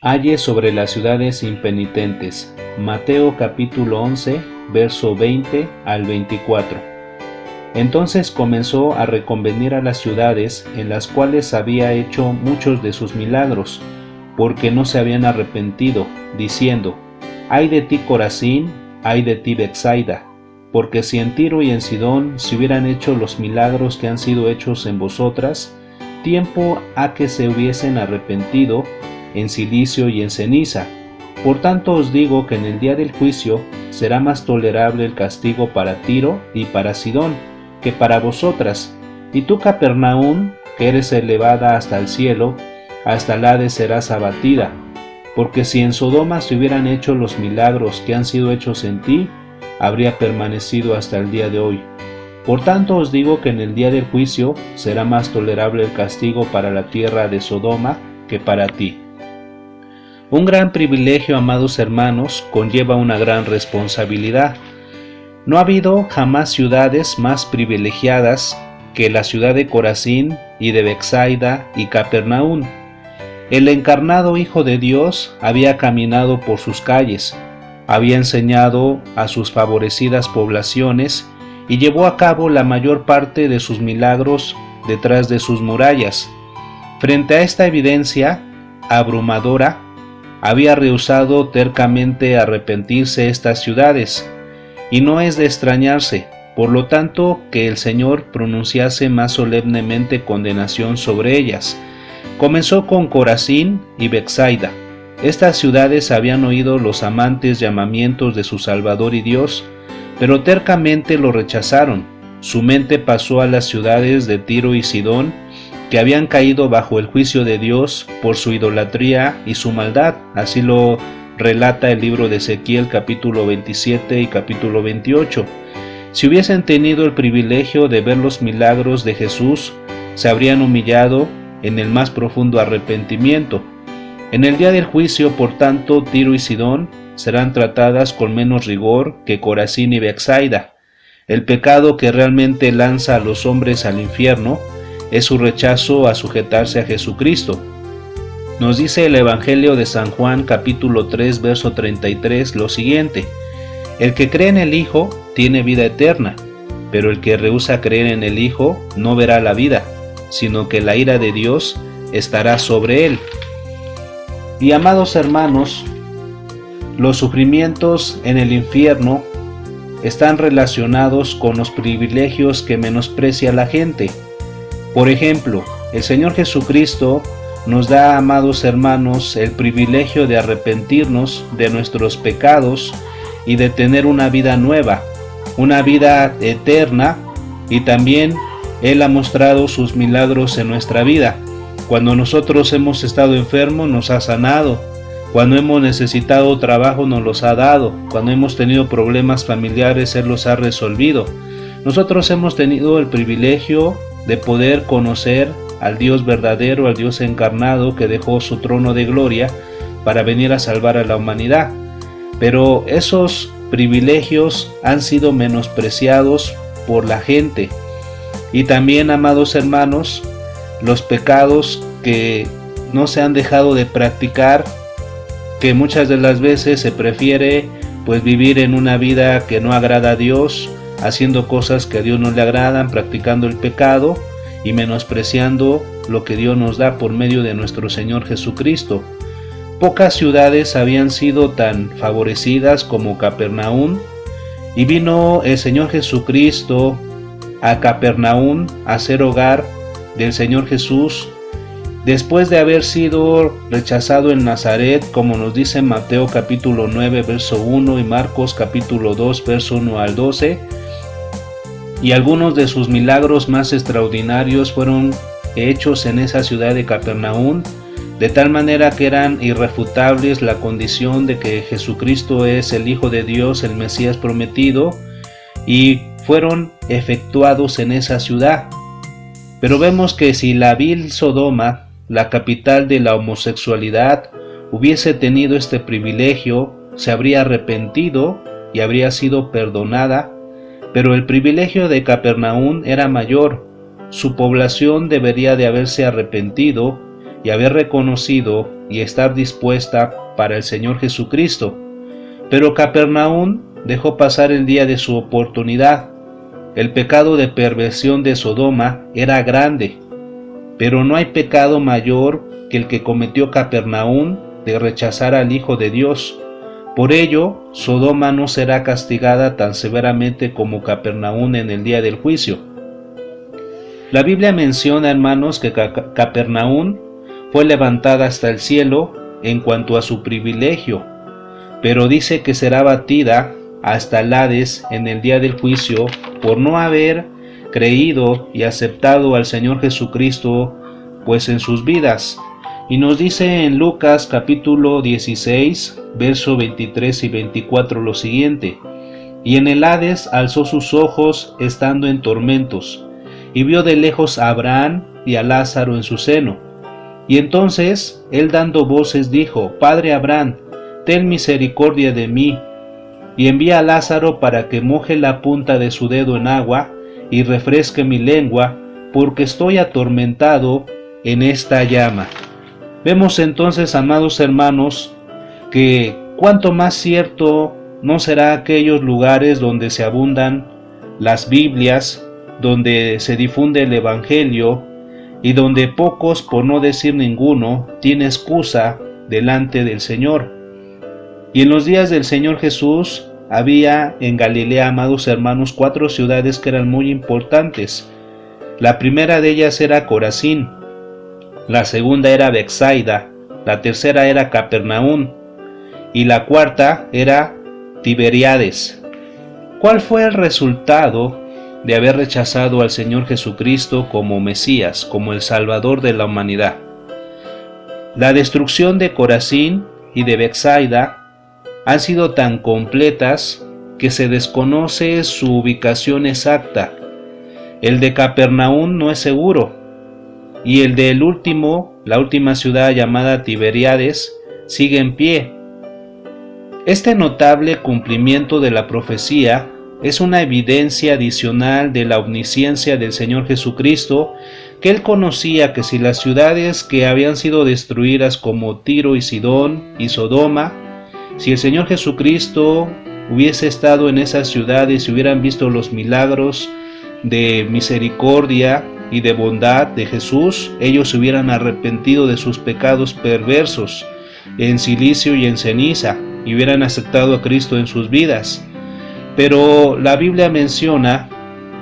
Aye sobre las ciudades impenitentes. Mateo capítulo 11, verso 20 al 24. Entonces comenzó a reconvenir a las ciudades en las cuales había hecho muchos de sus milagros, porque no se habían arrepentido, diciendo: Ay de ti Corazín, ay de ti Betsaida, porque si en Tiro y en Sidón se hubieran hecho los milagros que han sido hechos en vosotras, tiempo ha que se hubiesen arrepentido en cilicio y en ceniza. Por tanto os digo que en el día del juicio será más tolerable el castigo para Tiro y para Sidón que para vosotras. Y tú, Capernaum, que eres elevada hasta el cielo, hasta el Hades serás abatida. Porque si en Sodoma se hubieran hecho los milagros que han sido hechos en ti, habría permanecido hasta el día de hoy. Por tanto os digo que en el día del juicio será más tolerable el castigo para la tierra de Sodoma que para ti. Un gran privilegio, amados hermanos, conlleva una gran responsabilidad. No ha habido jamás ciudades más privilegiadas que la ciudad de Corazín y de Betsaida y Capernaum. El encarnado Hijo de Dios había caminado por sus calles, había enseñado a sus favorecidas poblaciones y llevó a cabo la mayor parte de sus milagros detrás de sus murallas. Frente a esta evidencia abrumadora, había rehusado tercamente arrepentirse estas ciudades, y no es de extrañarse, por lo tanto, que el Señor pronunciase más solemnemente condenación sobre ellas. Comenzó con Corazín y Betsaida. Estas ciudades habían oído los amantes llamamientos de su Salvador y Dios, pero tercamente lo rechazaron. Su mente pasó a las ciudades de Tiro y Sidón, que habían caído bajo el juicio de Dios por su idolatría y su maldad. Así lo relata el libro de Ezequiel capítulo 27 y capítulo 28. Si hubiesen tenido el privilegio de ver los milagros de Jesús, se habrían humillado en el más profundo arrepentimiento. En el día del juicio, por tanto, Tiro y Sidón serán tratadas con menos rigor que Corazín y Betsaida. El pecado que realmente lanza a los hombres al infierno es su rechazo a sujetarse a Jesucristo. Nos dice el Evangelio de San Juan capítulo 3 verso 33 lo siguiente: El que cree en el Hijo tiene vida eterna, pero el que rehúsa creer en el Hijo no verá la vida, sino que la ira de Dios estará sobre él. Y amados hermanos, los sufrimientos en el infierno están relacionados con los privilegios que menosprecia la gente. Por ejemplo, el Señor Jesucristo nos da, amados hermanos, el privilegio de arrepentirnos de nuestros pecados y de tener una vida nueva, una vida eterna, y también Él ha mostrado sus milagros en nuestra vida. Cuando nosotros hemos estado enfermos, nos ha sanado. Cuando hemos necesitado trabajo, nos los ha dado. Cuando hemos tenido problemas familiares, Él los ha resolvido. Nosotros hemos tenido el privilegio de poder conocer al Dios verdadero, al Dios encarnado que dejó su trono de gloria para venir a salvar a la humanidad. Pero esos privilegios han sido menospreciados por la gente. Y también, amados hermanos, los pecados que no se han dejado de practicar, que muchas de las veces se prefiere vivir en una vida que no agrada a Dios, haciendo cosas que a Dios no le agradan, practicando el pecado y menospreciando lo que Dios nos da por medio de nuestro Señor Jesucristo. Pocas ciudades habían sido tan favorecidas como Capernaum, y vino el Señor Jesucristo a Capernaum a ser hogar del Señor Jesús, después de haber sido rechazado en Nazaret, como nos dice Mateo capítulo 9 verso 1 y Marcos capítulo 2 verso 1 al 12. Y algunos de sus milagros más extraordinarios fueron hechos en esa ciudad de Capernaum, de tal manera que eran irrefutables la condición de que Jesucristo es el Hijo de Dios, el Mesías prometido, y fueron efectuados en esa ciudad. Pero vemos que si la vil Sodoma, la capital de la homosexualidad, hubiese tenido este privilegio, se habría arrepentido y habría sido perdonada. Pero el privilegio de Capernaum era mayor. Su población debería de haberse arrepentido y haber reconocido y estar dispuesta para el Señor Jesucristo. Pero Capernaum dejó pasar el día de su oportunidad. El pecado de perversión de Sodoma era grande, pero no hay pecado mayor que el que cometió Capernaum de rechazar al Hijo de Dios. Por ello, Sodoma no será castigada tan severamente como Capernaum en el día del juicio. La Biblia menciona, hermanos, que Capernaum fue levantada hasta el cielo en cuanto a su privilegio, pero dice que será batida hasta el Hades en el día del juicio por no haber creído y aceptado al Señor Jesucristo pues en sus vidas. Y nos dice en Lucas capítulo 16, verso 23 y 24 lo siguiente: y en el Hades alzó sus ojos estando en tormentos, y vio de lejos a Abraham y a Lázaro en su seno. Y entonces él dando voces dijo: Padre Abraham, ten misericordia de mí, y envía a Lázaro para que moje la punta de su dedo en agua y refresque mi lengua, porque estoy atormentado en esta llama. Vemos entonces, amados hermanos, que cuánto más cierto no será aquellos lugares donde se abundan las Biblias, donde se difunde el Evangelio y donde pocos, por no decir ninguno, tiene excusa delante del Señor. Y en los días del Señor Jesús había en Galilea, amados hermanos, 4 ciudades que eran muy importantes. La primera de ellas era Corazín, la segunda era Betsaida, la tercera era Capernaum y la cuarta era Tiberíades. ¿Cuál fue el resultado de haber rechazado al Señor Jesucristo como Mesías, como el Salvador de la humanidad? La destrucción de Corazín y de Betsaida han sido tan completas que se desconoce su ubicación exacta. El de Capernaum no es seguro, y el del la última ciudad llamada Tiberíades, sigue en pie. Este notable cumplimiento de la profecía es una evidencia adicional de la omnisciencia del Señor Jesucristo, que Él conocía que si las ciudades que habían sido destruidas como Tiro y Sidón y Sodoma, si el Señor Jesucristo hubiese estado en esas ciudades y hubieran visto los milagros de misericordia y de bondad de Jesús, ellos se hubieran arrepentido de sus pecados perversos en silicio y en ceniza y hubieran aceptado a Cristo en sus vidas. Pero la Biblia menciona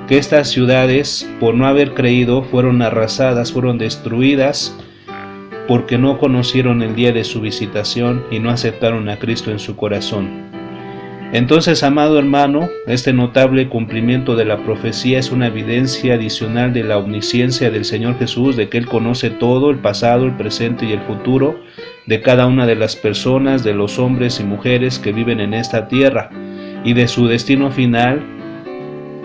que estas ciudades, por no haber creído, fueron arrasadas, fueron destruidas, porque no conocieron el día de su visitación y no aceptaron a Cristo en su corazón. Entonces, amado hermano, este notable cumplimiento de la profecía es una evidencia adicional de la omnisciencia del Señor Jesús, de que Él conoce todo, el pasado, el presente y el futuro, de cada una de las personas, de los hombres y mujeres que viven en esta tierra, y de su destino final,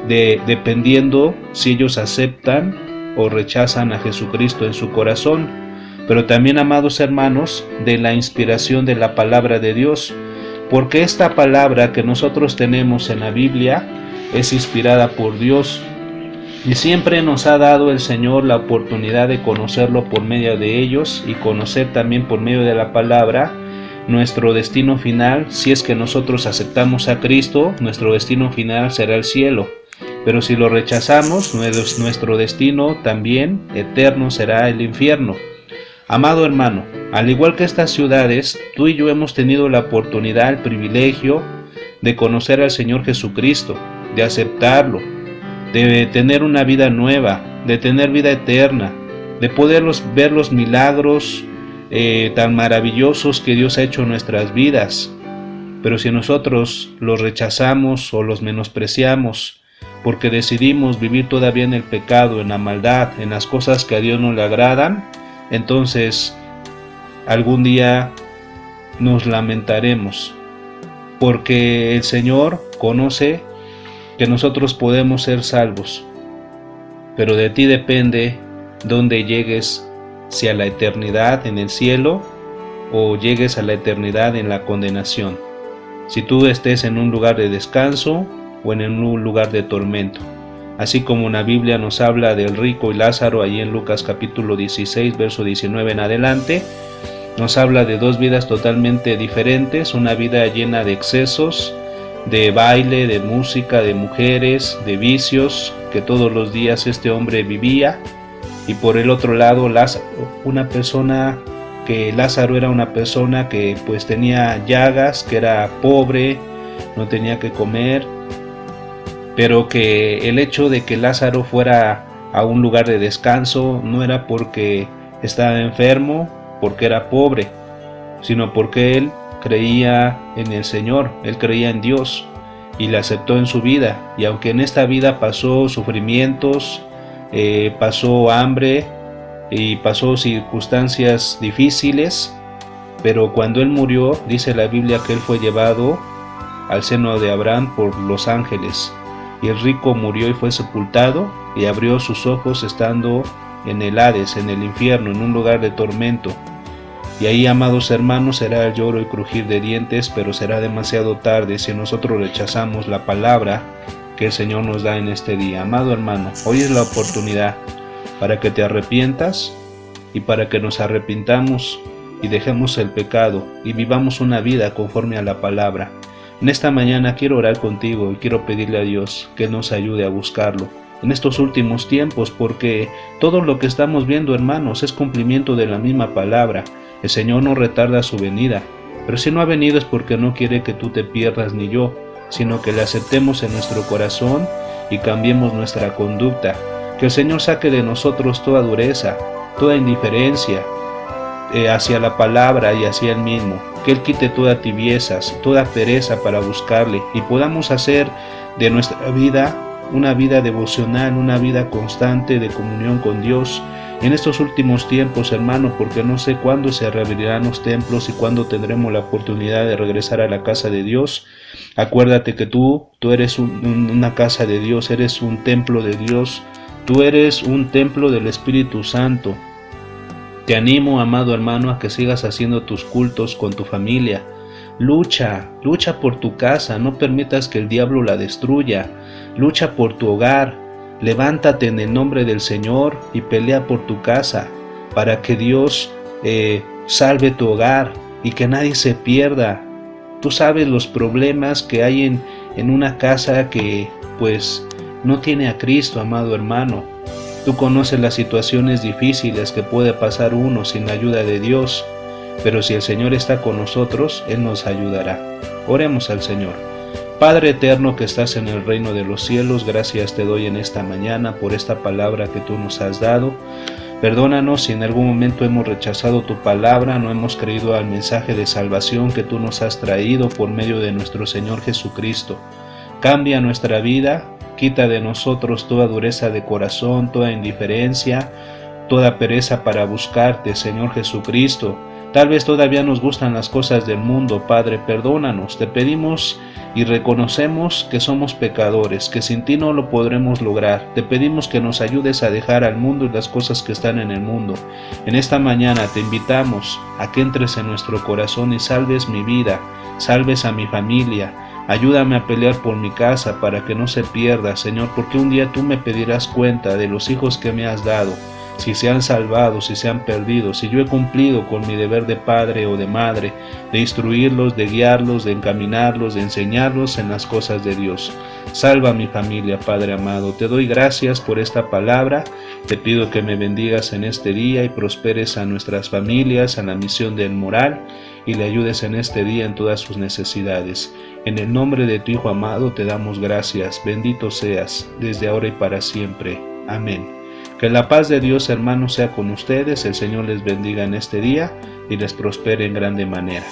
dependiendo si ellos aceptan o rechazan a Jesucristo en su corazón. Pero también, amados hermanos, de la inspiración de la palabra de Dios, porque esta palabra que nosotros tenemos en la Biblia es inspirada por Dios y siempre nos ha dado el Señor la oportunidad de conocerlo por medio de ellos y conocer también por medio de la palabra nuestro destino final. Si es que nosotros aceptamos a Cristo, nuestro destino final será el cielo, pero si lo rechazamos, nuestro destino también eterno será el infierno. Amado hermano, al igual que estas ciudades, tú y yo hemos tenido la oportunidad, el privilegio de conocer al Señor Jesucristo, de aceptarlo, de tener una vida nueva, de tener vida eterna, de poder ver los milagros tan maravillosos que Dios ha hecho en nuestras vidas. Pero si nosotros los rechazamos o los menospreciamos, porque decidimos vivir todavía en el pecado, en la maldad, en las cosas que a Dios no le agradan, entonces algún día nos lamentaremos, porque el Señor conoce que nosotros podemos ser salvos, pero de ti depende dónde llegues, si a la eternidad en el cielo o llegues a la eternidad en la condenación, si tú estés en un lugar de descanso o en un lugar de tormento. Así como la Biblia nos habla del rico y Lázaro ahí en Lucas capítulo 16, verso 19 en adelante, Nos habla de dos vidas totalmente diferentes, una vida llena de excesos, de baile, de música, de mujeres, de vicios que todos los días este hombre vivía, y por el otro lado Lázaro era una persona que pues tenía llagas, que era pobre, no tenía que comer, pero que el hecho de que Lázaro fuera a un lugar de descanso no era porque estaba enfermo, porque era pobre, sino porque él creía en el Señor, él creía en Dios y le aceptó en su vida. Y aunque en esta vida pasó sufrimientos, pasó hambre y pasó circunstancias difíciles, pero cuando él murió, dice la Biblia que él fue llevado al seno de Abraham por los ángeles, y el rico murió y fue sepultado y abrió sus ojos estando en el Hades, en el infierno, en un lugar de tormento. Y ahí, amados hermanos, será el lloro y crujir de dientes, pero será demasiado tarde si nosotros rechazamos la palabra que el Señor nos da en este día. Amado hermano, hoy es la oportunidad para que te arrepientas y para que nos arrepintamos y dejemos el pecado y vivamos una vida conforme a la palabra. En esta mañana quiero orar contigo y quiero pedirle a Dios que nos ayude a buscarlo en estos últimos tiempos, porque todo lo que estamos viendo, hermanos, es cumplimiento de la misma palabra. El Señor no retarda su venida, pero si no ha venido es porque no quiere que tú te pierdas ni yo, sino que le aceptemos en nuestro corazón y cambiemos nuestra conducta. Que el Señor saque de nosotros toda dureza, toda indiferencia hacia la palabra y hacia Él mismo. Que Él quite toda tibiezas, toda pereza para buscarle y podamos hacer de nuestra vida una vida devocional, una vida constante de comunión con Dios. En estos últimos tiempos, hermano, porque no sé cuándo se reabrirán los templos y cuándo tendremos la oportunidad de regresar a la casa de Dios. Acuérdate que tú eres una casa de Dios, eres un templo de Dios, tú eres un templo del Espíritu Santo. Te animo, amado hermano, a que sigas haciendo tus cultos con tu familia. Lucha por tu casa, no permitas que el diablo la destruya. Lucha por tu hogar. Levántate en el nombre del Señor y pelea por tu casa para que Dios salve tu hogar y que nadie se pierda. Tú sabes los problemas que hay en una casa que pues no tiene a Cristo, amado hermano. Tú conoces las situaciones difíciles que puede pasar uno sin la ayuda de Dios, pero si el Señor está con nosotros, Él nos ayudará. Oremos al Señor. Padre eterno que estás en el reino de los cielos, gracias te doy en esta mañana por esta palabra que tú nos has dado. Perdónanos si en algún momento hemos rechazado tu palabra, no hemos creído al mensaje de salvación que tú nos has traído por medio de nuestro Señor Jesucristo. Cambia nuestra vida, quita de nosotros toda dureza de corazón, toda indiferencia, toda pereza para buscarte, Señor Jesucristo. Tal vez todavía nos gustan las cosas del mundo, Padre, perdónanos, te pedimos y reconocemos que somos pecadores, que sin ti no lo podremos lograr. Te pedimos que nos ayudes a dejar al mundo y las cosas que están en el mundo. En esta mañana te invitamos a que entres en nuestro corazón y salves mi vida, salves a mi familia. Ayúdame a pelear por mi casa para que no se pierda, Señor, porque un día tú me pedirás cuenta de los hijos que me has dado. Si se han salvado, si se han perdido, si yo he cumplido con mi deber de padre o de madre, de instruirlos, de guiarlos, de encaminarlos, de enseñarlos en las cosas de Dios. Salva a mi familia, Padre amado. Te doy gracias por esta palabra. Te pido que me bendigas en este día y prosperes a nuestras familias, a la misión del Moral, y le ayudes en este día en todas sus necesidades. En el nombre de tu Hijo amado te damos gracias. Bendito seas, desde ahora y para siempre. Amén. Que la paz de Dios, hermanos, sea con ustedes. El Señor les bendiga en este día y les prospere en grande manera.